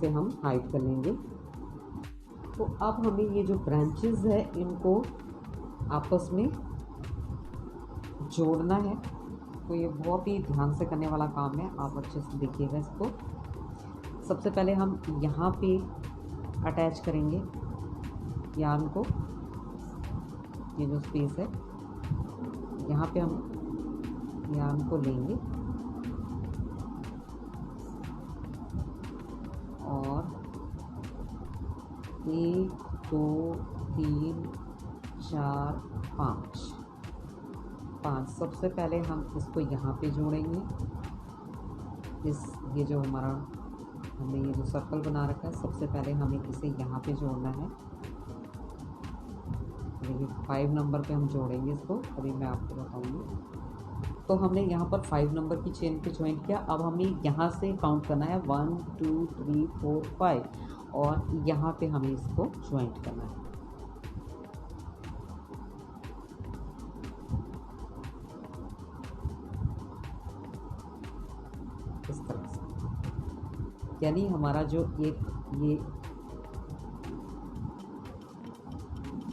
इसे हम हाइड कर लेंगे। तो अब हमें ये जो ब्रांचेस है इनको आपस में जोड़ना है। तो ये बहुत ही ध्यान से करने वाला काम है, आप अच्छे से देखिएगा इसको। सबसे पहले हम यहाँ पे अटैच करेंगे यार्न को, ये जो स्पेस है यहाँ पे हम यार्न को लेंगे और 1 2 3 4 5 सबसे पहले हम इसको यहाँ पे जोड़ेंगे। ये जो हमने ये जो सर्कल बना रखा है, सबसे पहले हमें इसे यहाँ पे जोड़ना है। देखिए 5 नंबर पे हम जोड़ेंगे इसको, अभी मैं आपको बताऊंगी। तो हमने यहाँ पर 5 नंबर की चेन पे ज्वाइंट किया। अब हमें यहाँ से काउंट करना है 1 2 3 4 5 और यहाँ पे हमें इसको ज्वाइंट करना है। इस तरह से, यानी हमारा जो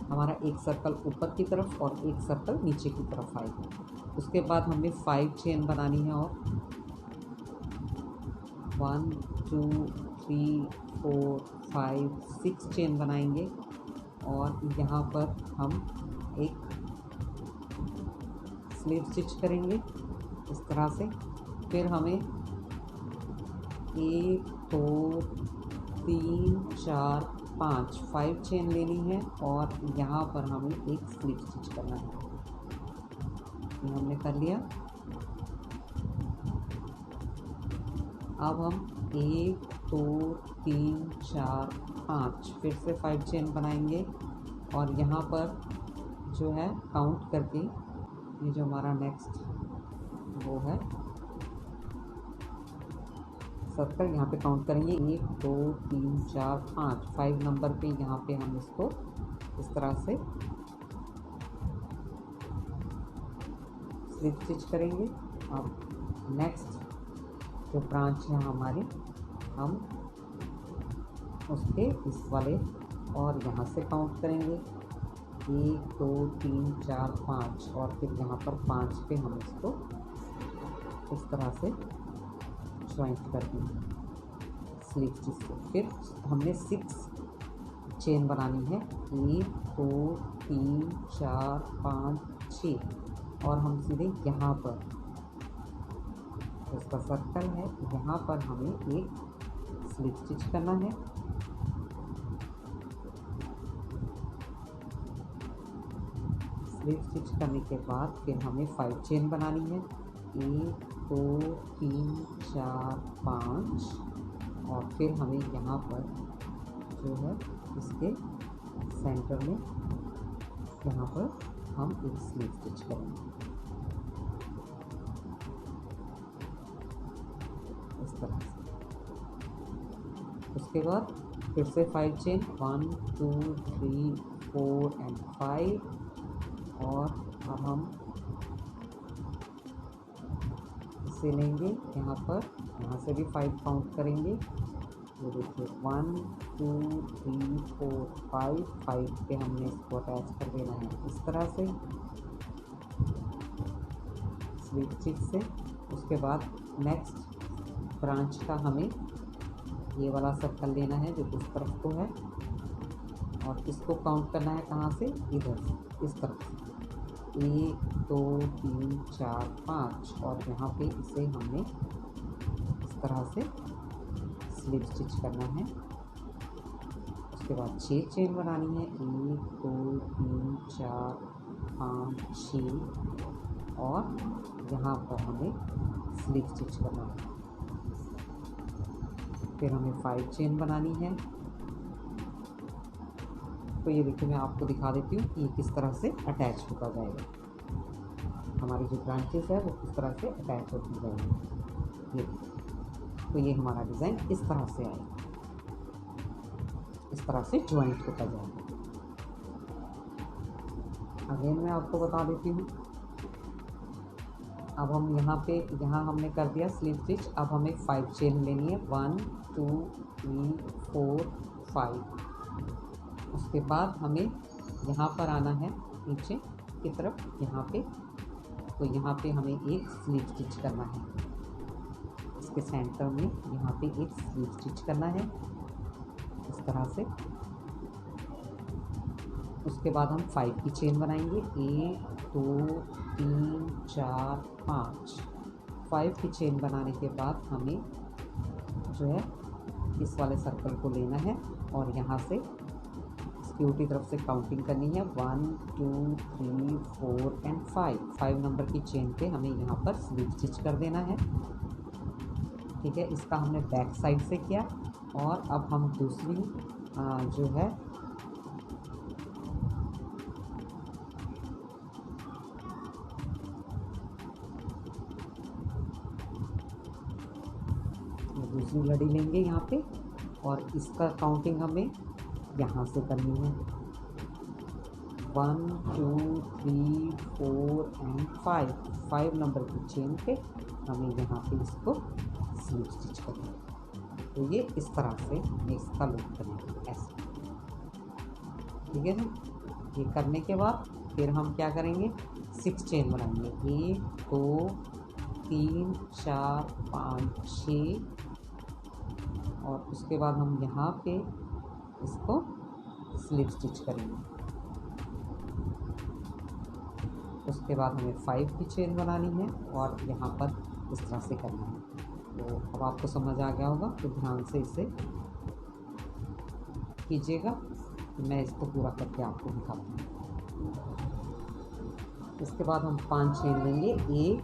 हमारा एक सर्कल ऊपर की तरफ और एक सर्कल नीचे की तरफ आएगा। उसके बाद हमें 5 चेन बनानी है और 1 2 3 4 5 6 चेन बनाएंगे और यहाँ पर हम एक स्लिप स्टिच करेंगे इस तरह से। फिर हमें 1 2 3 4 5 चेन लेनी है और यहाँ पर हमें एक स्लिप स्टिच करना है। ये हमने कर लिया। अब हम 1 2 3 4 5 फिर से 5 चेन बनाएंगे और यहाँ पर जो है काउंट करके ये जो हमारा नेक्स्ट वो है सर्कल, यहाँ पे काउंट करेंगे 1 2 3 4 5 नंबर पे यहाँ पे हम इसको इस तरह से स्लिप स्टिच करेंगे। अब नेक्स्ट जो ब्रांच है हमारी, हम उसके इस वाले और यहाँ से काउंट करेंगे 1 2 3 4 5 और फिर यहाँ पर 5 पे हम इसको इस तरह से ज्वाइंट कर देंगे स्लिप स्टिच से। फिर हमने 6 चेन बनानी है, 1 2 3 4 5 6 और हम सीधे यहाँ पर इसका सर्कल है, यहाँ पर हमें एक स्लिप स्टिच करना है। स्लिप स्टिच करने के बाद फिर हमें 5 चेन बनानी है, 1 2 3 4 5 और फिर हमें यहाँ पर जो है इसके सेंटर में यहाँ पर हम एक स्लिप स्टिच करेंगे इस तरह से। उसके बाद फिर से 5 चेन 1 2 3 4 एंड 5 और अब हम इसे लेंगे यहाँ पर, यहाँ से भी 5 काउंट करेंगे। ये देखिए 1 2 3 4 5 पे हमने इसको अटैच कर देना है इस तरह से स्लिप स्टिच से। उसके बाद नेक्स्ट ब्रांच का हमें ये वाला सर्कल लेना है जो इस तरफ को है और इसको काउंट करना है कहाँ से, इधर से इस तरफ से 1 2 3 4 5 और यहाँ पे इसे हमने इस तरह से स्लिप स्टिच करना है। उसके बाद 6 चेन बनानी है, 1 2 3 4 5 6 और यहाँ पर हमें स्लिप स्टिच करना है। फिर हमें 5 चेन बनानी है। तो ये देखिए मैं आपको दिखा देती हूँ कि ये किस तरह से अटैच होता जाएगा। हमारी जो ब्रांचेस है वो किस तरह से अटैच होती जाएगी। ये तो ये हमारा डिज़ाइन इस तरह से आएगा, इस तरह से ज्वाइंट होता जाएगा। अगेन मैं आपको बता देती हूँ। अब हम यहाँ पे हमने कर दिया स्लिप स्टिच। अब हमें 5 चेन लेनी है, 1 2 3 4 5। उसके बाद हमें यहाँ पर आना है नीचे की तरफ, यहाँ पे, तो यहाँ पे हमें एक स्लिप स्टिच करना है। इसके सेंटर में यहाँ पे एक स्लिप स्टिच करना है इस तरह से। उसके बाद हम 5 की चेन बनाएंगे, 1 2 3 4 5। 5 की चेन बनाने के बाद हमें जो है इस वाले सर्कल को लेना है और यहाँ से इसकी उल्टी तरफ से काउंटिंग करनी है, 1 2 3 4 एंड 5। 5 नंबर की चेन पे हमें यहाँ पर स्लिप स्टिच कर देना है। ठीक है, इसका हमने बैक साइड से किया। और अब हम दूसरी जो है दूसरी लड़ी लेंगे यहाँ पे और इसका काउंटिंग हमें यहाँ से करनी है, 1 2 3 4 एंड 5। 5 नंबर की चेन पे हमें यहाँ पे इसको स्लिप स्टिच करना है। तो ये इस तरह से इसका लूप करेंगे ऐसे। ठीक है ना। ये करने के बाद फिर हम क्या करेंगे, 6 चेन बनाएंगे, 1 2 3 4 5 6। और उसके बाद हम यहाँ पे इसको स्लिप स्टिच करेंगे। उसके बाद हमें 5 की चेन बनानी है और यहाँ पर इस तरह से करना है। तो अब आपको समझ आ गया होगा, तो ध्यान से इसे कीजिएगा। तो मैं इसको पूरा करके आपको दिखाता हूँ। इसके बाद हम 5 चेन लेंगे, 1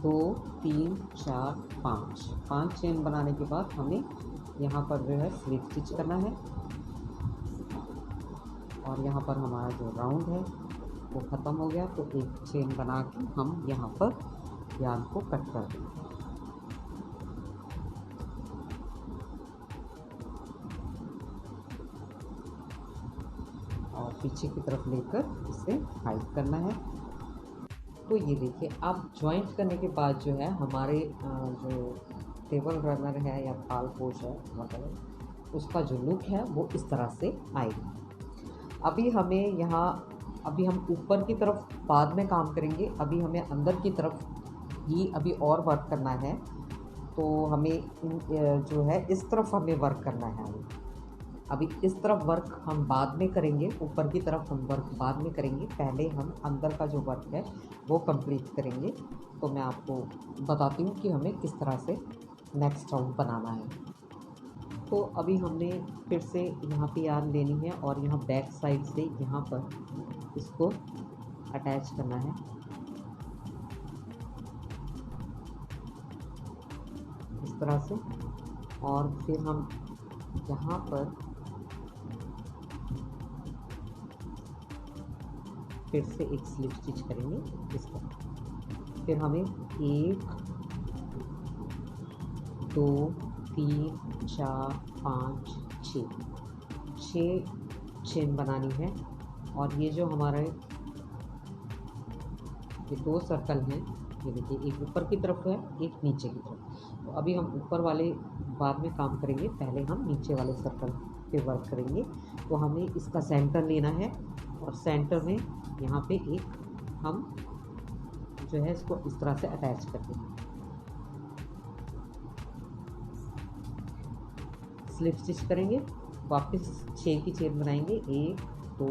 2 3 4 5। 5 चेन बनाने के बाद हमें यहाँ पर जो है स्लिप स्टिच करना है और यहाँ पर हमारा जो राउंड है वो ख़त्म हो गया। तो एक चेन बना के हम यहाँ पर यार्न को कट कर देंगे। और पीछे की तरफ लेकर इसे हाइड करना है। तो ये देखिए, अब जॉइंट करने के बाद जो है हमारे जो टेबल रनर है या थाल पोश है मतलब उसका जो लुक है वो इस तरह से आएगा। अभी हमें यहाँ अभी हम ऊपर की तरफ बाद में काम करेंगे, अभी हमें अंदर की तरफ ही अभी और वर्क करना है। तो हमें जो है इस तरफ हमें वर्क करना है। अभी इस तरफ वर्क हम बाद में करेंगे, ऊपर की तरफ हम वर्क बाद में करेंगे। पहले हम अंदर का जो वर्क है वो कंप्लीट करेंगे। तो मैं आपको बताती हूँ कि हमें किस तरह से नेक्स्ट राउंड बनाना है। तो अभी हमने फिर से यहाँ पे यार्न लेनी है और यहाँ बैक साइड से यहाँ पर इसको अटैच करना है इस तरह से। और फिर हम यहाँ पर फिर से एक स्लिप स्टिच करेंगे इस तरह। फिर हमें 1 2 3 4 5 6 चेन बनानी है। और ये जो हमारे ये 2 सर्कल हैं, ये देखिए, एक ऊपर की तरफ है, एक नीचे की तरफ। तो अभी हम ऊपर वाले बाद में काम करेंगे, पहले हम नीचे वाले सर्कल पे वर्क करेंगे। तो हमें इसका सेंटर लेना है और सेंटर में यहाँ पे एक हम जो है इसको इस तरह से अटैच कर देंगे। स्लिप स्टिच करेंगे, वापस 6 की चेन बनाएंगे, 1 2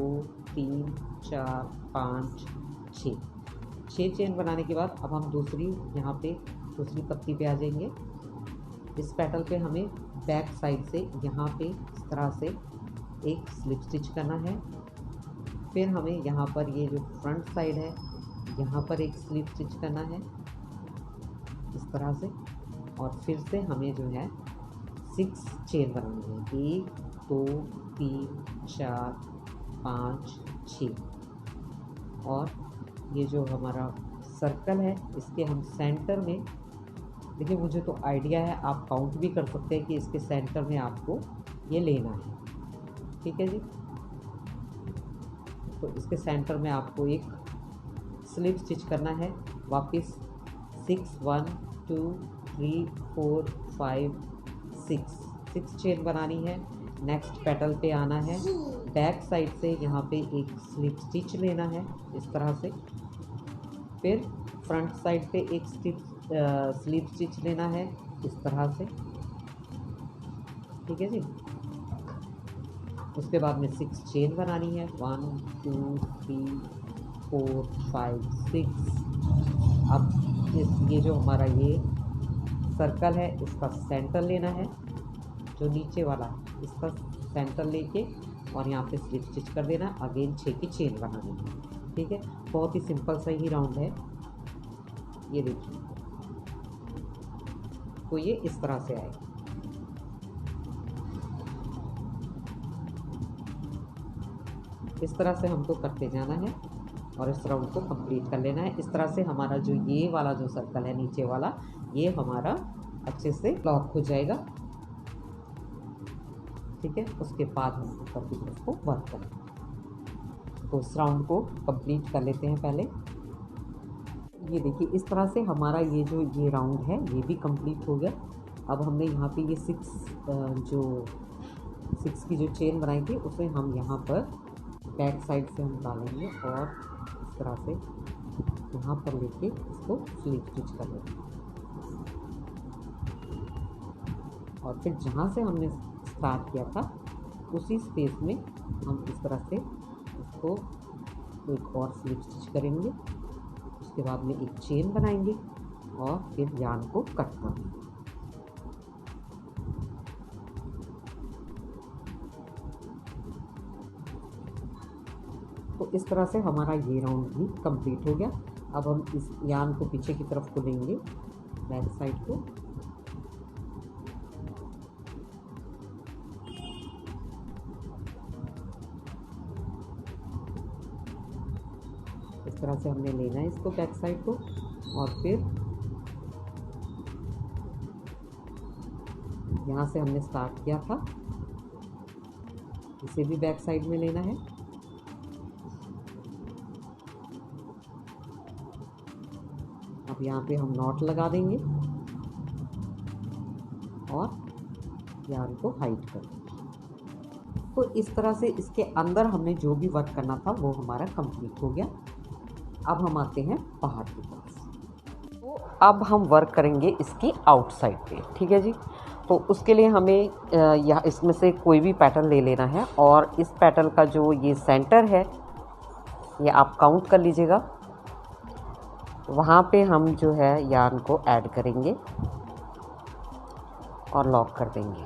3 4 5 6 चेन बनाने के बाद अब हम दूसरी यहाँ पे दूसरी पत्ती पे आ जाएंगे। इस पेटल पे हमें बैक साइड से यहाँ पे इस तरह से एक स्लिप स्टिच करना है। फिर हमें यहाँ पर ये जो फ्रंट साइड है यहाँ पर एक स्लिप स्टिच करना है इस तरह से। और फिर से हमें जो है 6 चेन बनानी है, 1 2 3 4 5 6। और ये जो हमारा सर्कल है इसके हम सेंटर में, देखिए मुझे तो आइडिया है, आप काउंट भी कर सकते हैं कि इसके सेंटर में आपको ये लेना है। ठीक है जी। तो इसके सेंटर में आपको एक स्लिप स्टिच करना है। वापस 6 1 2 3 4 5 सिक्स चेन बनानी है। नेक्स्ट पेटल पे आना है, बैक साइड से यहाँ पे एक स्लिप स्टिच लेना है इस तरह से। फिर फ्रंट साइड पे एक स्लिप स्टिच लेना है इस तरह से, ठीक है जी। उसके बाद में 6 चेन बनानी है, 1 2 3 4 5 6। अब ये जो हमारा ये सर्कल है इसका सेंटर लेना है, जो नीचे वाला है इसका सेंटर लेके और यहाँ पे स्लिप स्टिच कर देना। अगेन 6 की चेन बना देना, ठीक है। बहुत ही सिंपल सा ही राउंड है, ये देखिए। तो ये इस तरह से आएगा। इस तरह से हमको करते जाना है और इस राउंड को कंप्लीट कर लेना है। इस तरह से हमारा जो ये वाला जो सर्कल है नीचे वाला, ये हमारा अच्छे से लॉक हो जाएगा, ठीक है। उसके बाद हम ऊपर की तरफ को वर्क करेंगे। तो इस राउंड को कंप्लीट कर लेते हैं पहले। ये देखिए इस तरह से हमारा ये जो ये राउंड है ये भी कंप्लीट हो गया। अब हमने यहाँ पे ये 6 की जो चेन बनाई थी उसे हम यहाँ पर बैक साइड से हम डालेंगे और इस तरह से यहाँ पर लेके इसको स्लिप स्टिच कर लेंगे। और फिर जहाँ से हमने स्टार्ट किया था उसी स्पेस में हम इस तरह से इसको एक और स्लिप स्टिच करेंगे। उसके बाद में एक चेन बनाएंगे और फिर यार्न को कट करेंगे। तो इस तरह से हमारा ये राउंड भी कंप्लीट हो गया। अब हम इस यार्न को पीछे की तरफ को लेंगे, बैक साइड को। इस तरह से हमने लेना है इसको बैक साइड को और फिर यहाँ से हमने स्टार्ट किया था इसे भी बैक साइड में लेना है। अब यहाँ पे हम नॉट लगा देंगे और यार्न को हाइड कर देंगे। तो इस तरह से इसके अंदर हमने जो भी वर्क करना था वो हमारा कंप्लीट हो गया। अब हम आते हैं बाहर की तरफ। तो अब हम वर्क करेंगे इसकी आउटसाइड पे, ठीक है जी। तो उसके लिए हमें यहाँ इसमें से कोई भी पैटर्न ले लेना है और इस पैटर्न का जो ये सेंटर है ये आप काउंट कर लीजिएगा। वहाँ पे हम जो है यार्न को ऐड करेंगे और लॉक कर देंगे।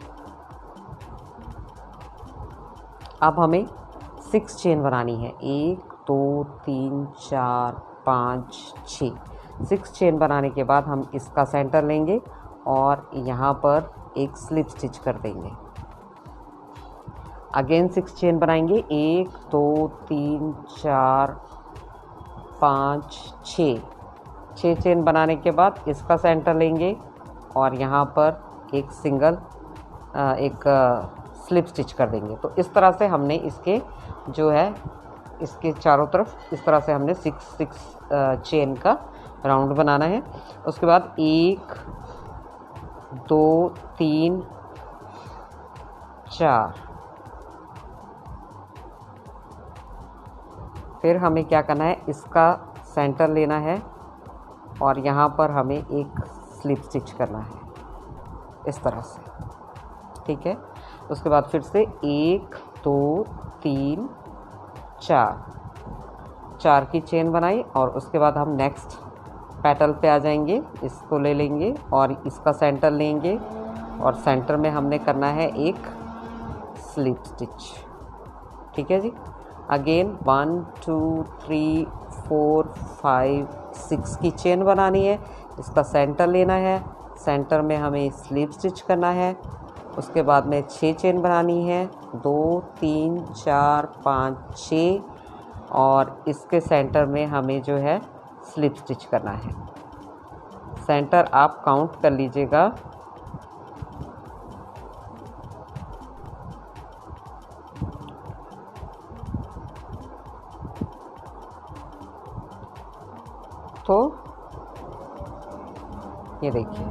अब हमें 6 चेन बनानी है, 1 2 3 4 5 6। 6 चेन बनाने के बाद हम इसका सेंटर लेंगे और यहाँ पर एक स्लिप स्टिच कर देंगे। अगेन 6 चेन बनाएंगे, 1 2 3 4 5 6 चेन बनाने के बाद इसका सेंटर लेंगे और यहाँ पर एक स्लिप स्टिच कर देंगे। तो इस तरह से हमने इसके जो है इसके चारों तरफ इस तरह से हमने 6 चेन का राउंड बनाना है। उसके बाद 1 2 3 4। फिर हमें क्या करना है, इसका सेंटर लेना है और यहाँ पर हमें एक स्लिप स्टिच करना है इस तरह से, ठीक है। उसके बाद फिर से 1 2 3 4 की चेन बनाई और उसके बाद हम नेक्स्ट पेटल पे आ जाएंगे। इसको ले लेंगे और इसका सेंटर लेंगे और सेंटर में हमने करना है एक स्लिप स्टिच, ठीक है जी। अगेन 1 2 3 4 5 6 की चेन बनानी है, इसका सेंटर लेना है, सेंटर में हमें स्लिप स्टिच करना है। उसके बाद में 6 चेन बनानी है, 2 3 4 5 6 और इसके सेंटर में हमें जो है स्लिप स्टिच करना है। सेंटर आप काउंट कर लीजिएगा। तो ये देखिए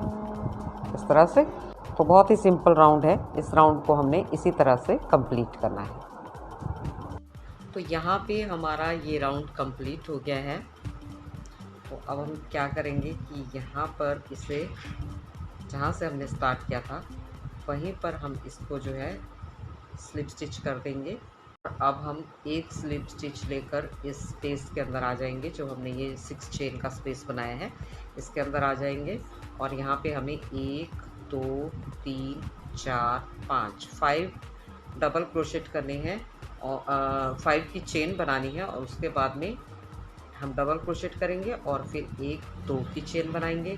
इस तरह से। तो तो बहुत ही सिंपल राउंड है। इस राउंड को हमने इसी तरह से कंप्लीट करना है। तो यहाँ पे हमारा ये राउंड कंप्लीट हो गया है। तो अब हम क्या करेंगे कि यहाँ पर इसे जहाँ से हमने स्टार्ट किया था वहीं पर हम इसको जो है स्लिप स्टिच कर देंगे। अब हम एक स्लिप स्टिच लेकर इस स्पेस के अंदर आ जाएंगे, जो हमने ये 6 चेन का स्पेस बनाया है इसके अंदर आ जाएंगे। और यहाँ पे हमें 1 2 3 4 5 डबल क्रोशेट करने हैं और 5 की चेन बनानी है। और उसके बाद में हम डबल क्रोशेट करेंगे और फिर 1 2 की चेन बनाएंगे,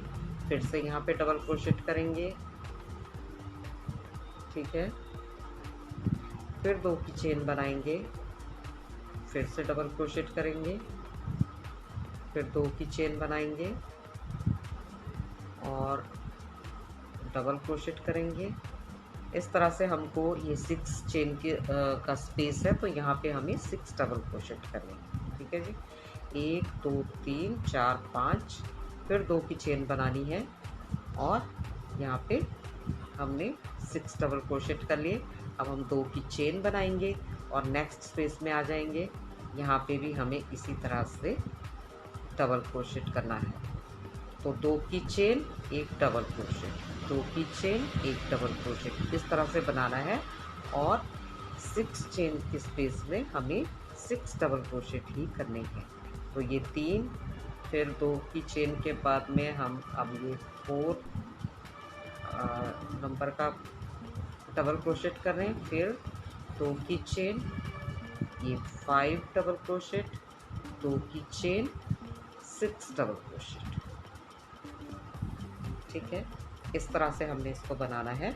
फिर से यहाँ पे डबल क्रोशेट करेंगे, ठीक है, फिर 2 की चेन बनाएंगे, फिर से डबल क्रोशेट करेंगे, फिर 2 की चेन बनाएंगे और डबल क्रोशेट करेंगे। इस तरह से हमको ये 6 चेन के का स्पेस है, तो यहाँ पे हमें 6 डबल क्रोशेट करने हैं, ठीक है जी। 1 2 3 4 5, फिर 2 की चेन बनानी है और यहाँ पे हमने 6 डबल क्रोशेट कर लिए। अब हम 2 की चेन बनाएंगे और नेक्स्ट स्पेस में आ जाएंगे। यहाँ पे भी हमें इसी तरह से डबल क्रोशेट करना है। तो 2 की चेन 1 डबल क्रोशेट, 2 की चेन 1 डबल क्रोशेट, इस तरह से बनाना है। और 6 चेन के स्पेस में हमें 6 डबल क्रोशेट ही करने हैं। तो ये 3, फिर 2 की चेन के बाद में हम अब ये 4 नंबर का डबल क्रोशेट कर रहे हैं, फिर 2 की चेन, ये 5 डबल क्रोशेट, 2 की चेन, 6 डबल क्रोशेट, ठीक है। इस तरह से हमने इसको बनाना है।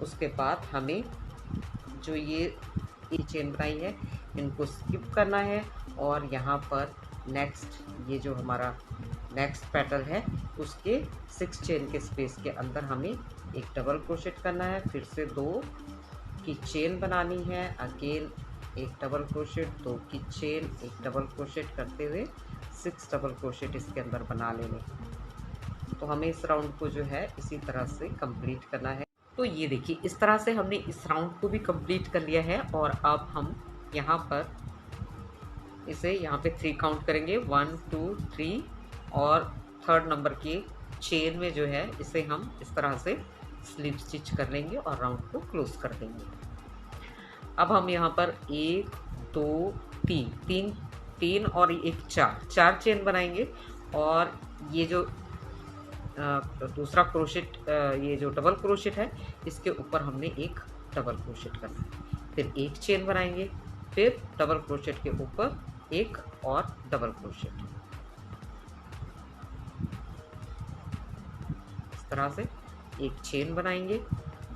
उसके बाद हमें जो ये चेन बनाई है इनको स्किप करना है और यहाँ पर नेक्स्ट ये जो हमारा नेक्स्ट पेटल है उसके 6 चेन के स्पेस के अंदर हमें एक डबल क्रोशेट करना है, फिर से 2 की चेन बनानी है, अगेन एक डबल क्रोशेट, 2 की चेन, एक डबल क्रोशेट करते हुए 6 डबल क्रोशेट इसके अंदर बना लेने। तो हमें इस राउंड को जो है इसी तरह से कंप्लीट करना है। तो ये देखिए इस तरह से हमने इस राउंड को भी कंप्लीट कर लिया है। और अब हम यहाँ पर इसे यहाँ पे 3 काउंट करेंगे, 1 2 3, और 3rd नंबर की चेन में जो है इसे हम इस तरह से स्लिप स्टिच कर लेंगे और राउंड को क्लोज कर देंगे। अब हम यहाँ पर 1 2 3 और एक 4 चेन बनाएंगे और ये जो दूसरा क्रोशेट, ये जो डबल क्रोशेट है इसके ऊपर हमने एक डबल क्रोशेट करना है, फिर एक चेन बनाएंगे, फिर डबल क्रोशेट के ऊपर एक और डबल क्रोशेट, इस तरह से एक चेन बनाएंगे,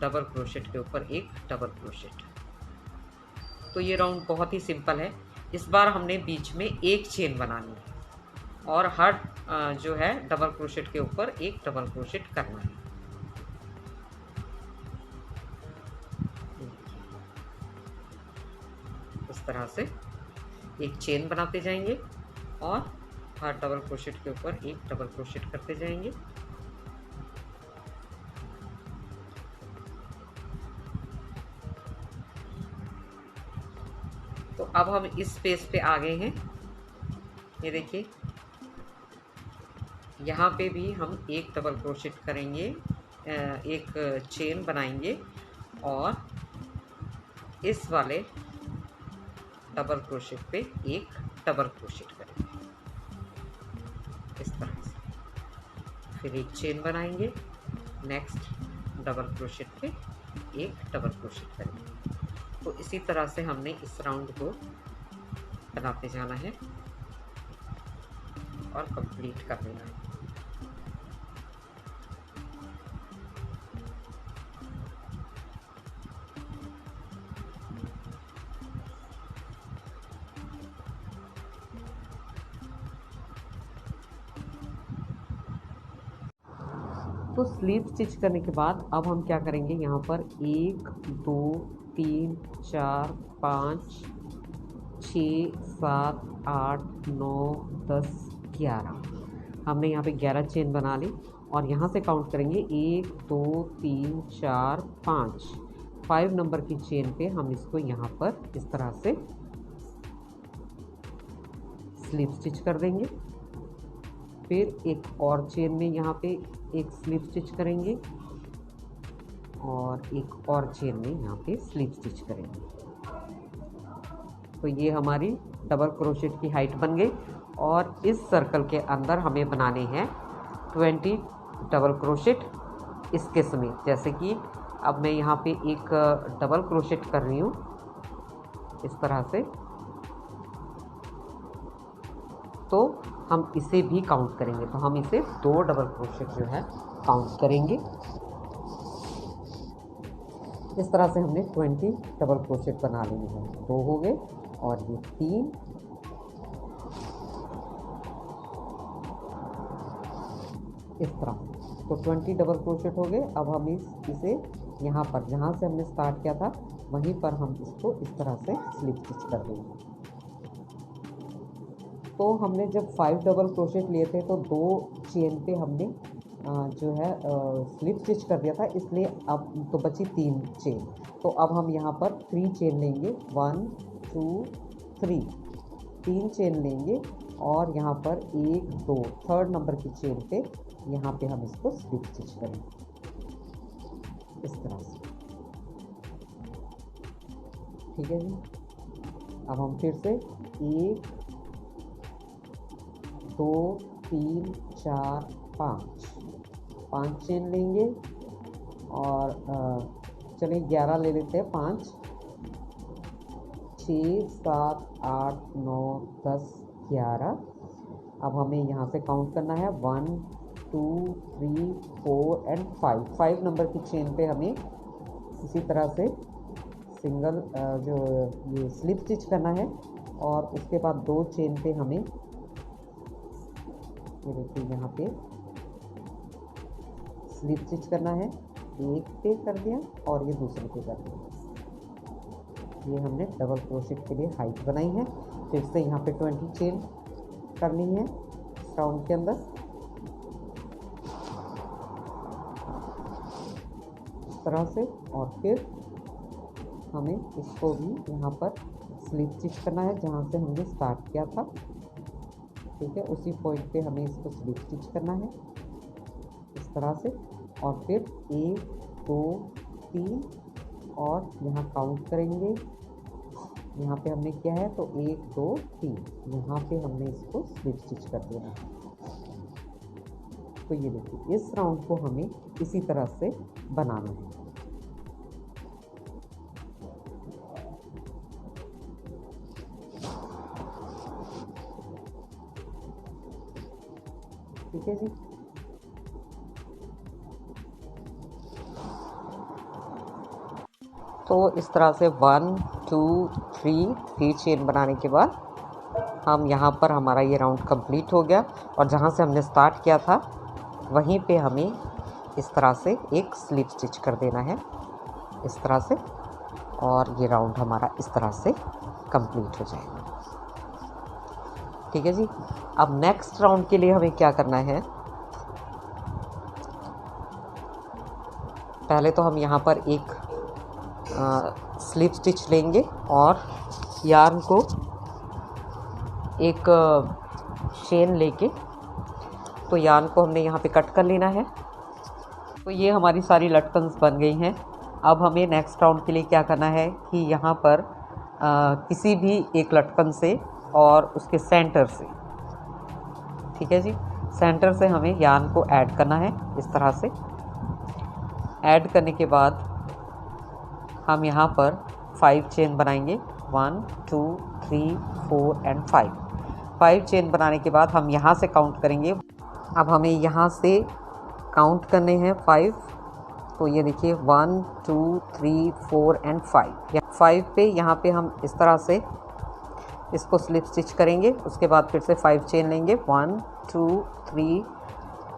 डबल क्रोशेट के ऊपर एक डबल क्रोशेट। तो ये राउंड बहुत ही सिंपल है। इस बार हमने बीच में एक चेन बनानी है और हर जो है डबल क्रोशेट के ऊपर एक डबल क्रोशेट करना है। इस तरह से एक चेन बनाते जाएंगे और हर डबल क्रोशेट के ऊपर एक डबल क्रोशेट करते जाएंगे। तो अब हम इस पेज पे आ गए हैं। ये देखिए यहाँ पे भी हम एक डबल क्रोशेट करेंगे, एक चेन बनाएंगे और इस वाले डबल क्रोशेट पे एक डबल क्रोशेट करेंगे, इस तरह से। फिर एक चेन बनाएंगे, नेक्स्ट डबल क्रोशेट पे एक डबल क्रोशेट करेंगे। तो इसी तरह से हमने इस राउंड को बनाते जाना है और कंप्लीट कर देना है। तो स्लीव स्टिच करने के बाद अब हम क्या करेंगे, यहाँ पर 1 2 3 4 5 6 7 8 9 10 11, हमने यहाँ पे 11 चेन बना ली और यहाँ से काउंट करेंगे 1 2 3 4 5। 5 नंबर की चेन पे हम इसको यहाँ पर इस तरह से स्लिप स्टिच कर देंगे। फिर एक और चेन में यहाँ पे एक स्लिप स्टिच करेंगे और एक और चेन में यहाँ पे स्लिप स्टिच करेंगे। तो ये हमारी डबल क्रोशेट की हाइट बन गई। और इस सर्कल के अंदर हमें बनाने हैं 20 डबल क्रोशेट इसके समेत। जैसे कि अब मैं यहाँ पे एक डबल क्रोशेट कर रही हूँ इस तरह से, तो हम इसे भी काउंट करेंगे। तो हम इसे 2 डबल क्रोशेट जो है काउंट करेंगे। इस तरह से हमने 20 डबल क्रोशेट बना लिए हैं। 2 हो गए और ये 3, इस तरह। तो 20 डबल क्रोशेट हो गए। अब हम इसे यहाँ पर जहाँ से हमने स्टार्ट किया था वहीं पर हम इसको इस तरह से स्लिप स्टिच कर देंगे। तो हमने जब 5 डबल क्रोशेट लिए थे तो 2 चेन पे हमने जो है स्लिप स्टिच कर दिया था, इसलिए अब तो बची 3 चेन। तो अब हम यहाँ पर 3 चेन लेंगे, 1 2 3, 3 चेन लेंगे और यहाँ पर 1 2 3rd नंबर की चेन पे यहाँ पे हम इसको स्लिप स्टिच करेंगे इस तरह से। ठीक है जी। अब हम फिर से 1 2 3 4 5 चेन लेंगे और चलिए 11 ले लेते हैं। 5 6 7 8 9 10 11। अब हमें यहाँ से काउंट करना है 1 2 3 4 एंड 5 नंबर की चेन पे हमें इसी तरह से सिंगल जो ये स्लिप स्टिच करना है। और उसके बाद 2 चेन पे हमें ये देखिए यहाँ पे स्लिप स्टिच करना है। एक पे कर दिया और ये दूसरे पे कर दिया। ये हमने डबल क्रोशेट के लिए हाइट बनाई है। फिर से यहाँ पे 20 चेन करनी है इस राउंड के अंदर इस तरह से। और फिर हमें इसको भी यहाँ पर स्लिप स्टिच करना है जहाँ से हमने स्टार्ट किया था। ठीक है, उसी पॉइंट पे हमें इसको स्लिप स्टिच करना है इस तरह से। और फिर 1 2 3 और यहाँ काउंट करेंगे। यहाँ पे हमने क्या है तो 1 2 3, यहाँ पे हमने इसको स्लिप स्टिच कर देना है। तो ये देखिए इस राउंड को हमें इसी तरह से बनाना है। ठीक है जी। तो इस तरह से 1 2 3 चेन बनाने के बाद हम यहाँ पर हमारा ये राउंड कंप्लीट हो गया। और जहाँ से हमने स्टार्ट किया था वहीं पे हमें इस तरह से एक स्लिप स्टिच कर देना है इस तरह से। और ये राउंड हमारा इस तरह से कंप्लीट हो जाएगा। ठीक है जी। अब नेक्स्ट राउंड के लिए हमें क्या करना है, पहले तो हम यहाँ पर एक स्लिप स्टिच लेंगे और यार्न को एक चेन लेके तो यार्न को हमने यहाँ पे कट कर लेना है। तो ये हमारी सारी लटकन्स बन गई हैं। अब हमें नेक्स्ट राउंड के लिए क्या करना है कि यहाँ पर किसी भी एक लटकन से और उसके सेंटर से, ठीक है जी, सेंटर से हमें यार्न को ऐड करना है इस तरह से। ऐड करने के बाद हम यहाँ पर 5 चेन बनाएंगे, 1 2 3 4 एंड 5 चेन बनाने के बाद हम यहाँ से काउंट करेंगे। अब हमें यहाँ से काउंट करने हैं 5। तो ये देखिए 1 2 3 4 एंड 5 पे यहाँ पे हम इस तरह से इसको स्लिप स्टिच करेंगे। उसके बाद फिर से 5 चेन लेंगे, 1 2 3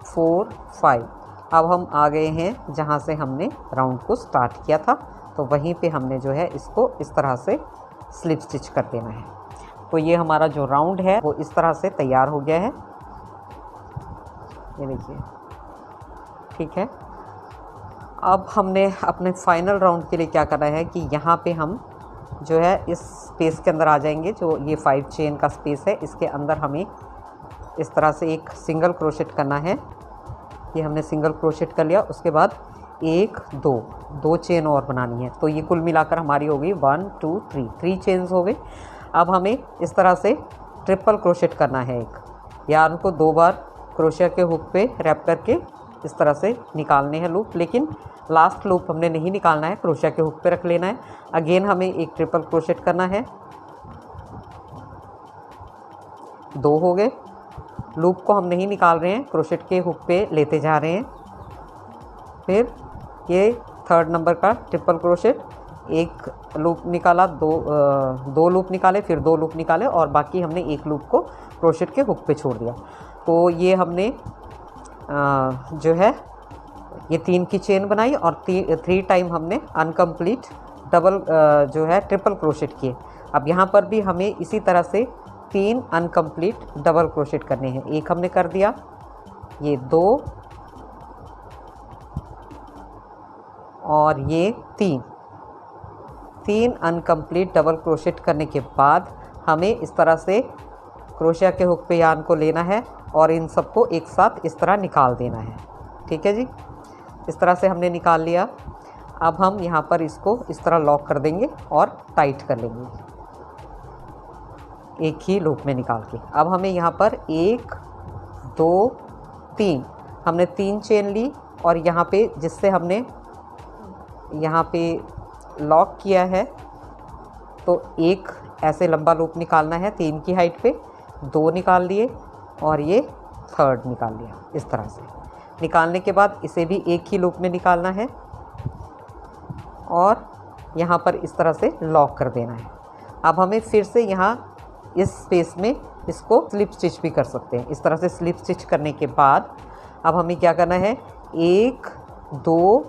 4 5। अब हम आ गए हैं जहाँ से हमने राउंड को स्टार्ट किया था, तो वहीं पे हमने जो है इसको इस तरह से स्लिप स्टिच कर देना है। तो ये हमारा जो राउंड है वो इस तरह से तैयार हो गया है। ये देखिए ठीक है। अब हमने अपने फाइनल राउंड के लिए क्या करना है कि यहाँ पे हम जो है इस स्पेस के अंदर आ जाएंगे, जो ये 5 चेन का स्पेस है, इसके अंदर हमें इस तरह से एक सिंगल क्रोशेट करना है। ये हमने सिंगल क्रोशेट कर लिया। उसके बाद 1 2 चेन और बनानी है। तो ये कुल मिलाकर हमारी हो गई 1 2 3 चेन्स हो गई। अब हमें इस तरह से ट्रिपल क्रोशेट करना है। एक यार्न को 2 बार क्रोशिया के हुक पे रैप करके इस तरह से निकालने हैं लूप, लेकिन लास्ट लूप हमने नहीं निकालना है, क्रोशिया के हुक पे रख लेना है। अगेन हमें एक ट्रिपल क्रोशेट करना है। 2 हो गए। लूप को हम नहीं निकाल रहे हैं, क्रोशेट के हुक पे लेते जा रहे हैं। फिर ये 3rd नंबर का ट्रिपल क्रोशेट, एक लूप निकाला, दो लूप निकाले, फिर 2 लूप निकाले और बाकी हमने एक लूप को क्रोशेट के हुक पे छोड़ दिया। तो ये हमने जो है ये 3 की चेन बनाई और 3 टाइम हमने अनकम्प्लीट डबल जो है ट्रिपल क्रोशेट किए। अब यहाँ पर भी हमें इसी तरह से 3 अनकम्प्लीट डबल क्रोशेट करने हैं। एक हमने कर दिया, ये 2 और ये 3 अनकम्प्लीट डबल क्रोशेट करने के बाद हमें इस तरह से क्रोशिया के हुक पे यार्न को लेना है और इन सबको एक साथ इस तरह निकाल देना है। ठीक है जी, इस तरह से हमने निकाल लिया। अब हम यहाँ पर इसको इस तरह लॉक कर देंगे और टाइट कर लेंगे एक ही लूप में निकाल के। अब हमें यहाँ पर 1 2 3 हमने 3 चेन ली और यहाँ पे जिससे हमने यहाँ पे लॉक किया है, तो एक ऐसे लंबा लूप निकालना है 3 की हाइट पे। 2 निकाल लिए और ये 3rd निकाल लिया। इस तरह से निकालने के बाद इसे भी एक ही लूप में निकालना है और यहाँ पर इस तरह से लॉक कर देना है। अब हमें फिर से यहाँ इस स्पेस में इसको स्लिप स्टिच भी कर सकते हैं। इस तरह से स्लिप स्टिच करने के बाद अब हमें क्या करना है, 1 2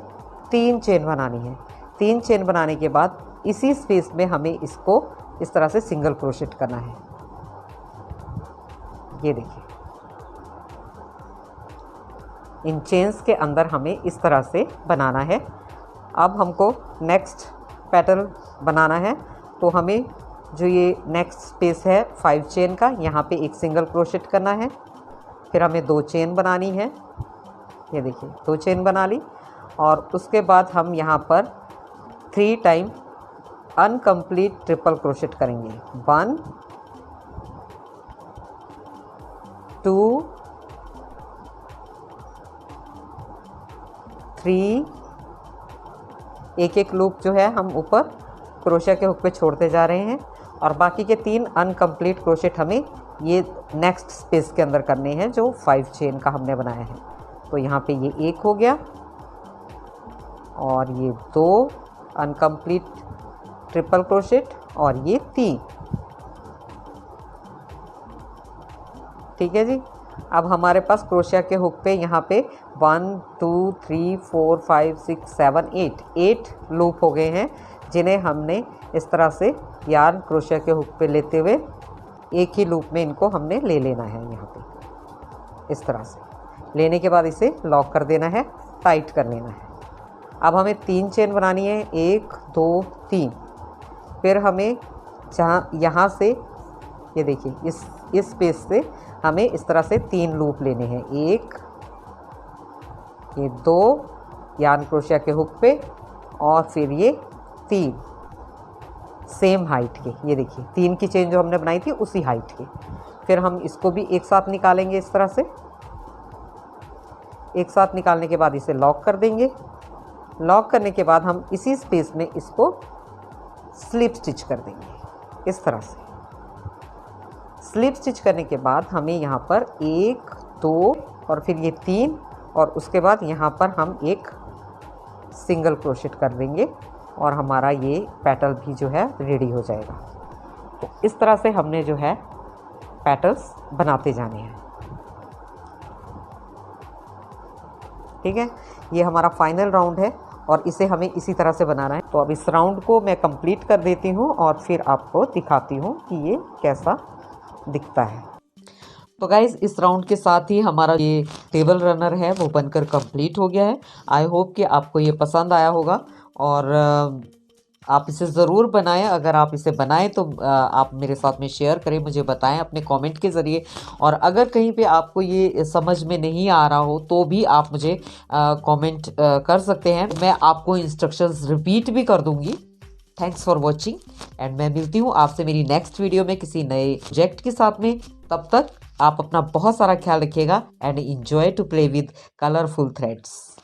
3 चेन बनानी है। 3 चेन बनाने के बाद इसी स्पेस में हमें इसको इस तरह से सिंगल क्रोशेट करना है। ये देखिए, इन चेन्स के अंदर हमें इस तरह से बनाना है। अब हमको नेक्स्ट पेटल बनाना है, तो हमें जो ये नेक्स्ट स्पेस है 5 चेन का, यहाँ पे एक सिंगल क्रोशेट करना है। फिर हमें 2 चेन बनानी है। ये देखिए 2 चेन बना ली और उसके बाद हम यहाँ पर 3 टाइम अनकम्प्लीट ट्रिपल क्रोशेट करेंगे। 1 2 3 एक लूप जो है हम ऊपर क्रोशिया के हुक पे छोड़ते जा रहे हैं और बाकी के 3 अनकम्प्लीट क्रोशेट हमें ये नेक्स्ट स्पेस के अंदर करने हैं जो 5 चेन का हमने बनाया है। तो यहाँ पे ये 1 हो गया और ये 2 अनकम्प्लीट ट्रिपल क्रोशेट और ये 3। ठीक है जी। अब हमारे पास क्रोशिया के हुक पे यहाँ पे 1 2 3 4 5 6 7 8 लूप हो गए हैं, जिन्हें हमने इस तरह से यार्न क्रोशिया के हुक पे लेते हुए एक ही लूप में इनको हमने ले लेना है। यहाँ पे इस तरह से लेने के बाद इसे लॉक कर देना है, टाइट कर लेना है। अब हमें 3 चेन बनानी है, 1 2 3। फिर हमें यहाँ से ये देखिए इस स्पेस से हमें इस तरह से 3 लूप लेने हैं। 1 ये 2 यार्न क्रोशिया के हुक पे और फिर ये 3 सेम हाइट के। ये देखिए 3 की चेन जो हमने बनाई थी उसी हाइट के। फिर हम इसको भी एक साथ निकालेंगे। इस तरह से एक साथ निकालने के बाद इसे लॉक कर देंगे। लॉक करने के बाद हम इसी स्पेस में इसको स्लिप स्टिच कर देंगे। इस तरह से स्लिप स्टिच करने के बाद हमें यहाँ पर 1 2 और फिर ये 3 और उसके बाद यहाँ पर हम एक सिंगल क्रोशेट कर देंगे और हमारा ये पेटल भी जो है रेडी हो जाएगा। तो इस तरह से हमने जो है पेटल्स बनाते जाने हैं। ठीक है, ये हमारा फाइनल राउंड है और इसे हमें इसी तरह से बनाना है। तो अब इस राउंड को मैं कंप्लीट कर देती हूँ और फिर आपको दिखाती हूँ कि ये कैसा दिखता है। तो गाइज इस राउंड के साथ ही हमारा ये टेबल रनर है वो बनकर कंप्लीट हो गया है। आई होप कि आपको ये पसंद आया होगा और आप इसे ज़रूर बनाएं। अगर आप इसे बनाएं तो आप मेरे साथ में शेयर करें, मुझे बताएं अपने कमेंट के ज़रिए। और अगर कहीं पे आपको ये समझ में नहीं आ रहा हो तो भी आप मुझे कमेंट कर सकते हैं, मैं आपको इंस्ट्रक्शंस रिपीट भी कर दूंगी। थैंक्स फॉर वॉचिंग एंड मैं मिलती हूँ आपसे मेरी नेक्स्ट वीडियो में किसी नए प्रोजेक्ट के साथ में। तब तक आप अपना बहुत सारा ख्याल रखिएगा and enjoy to play with colourful threads.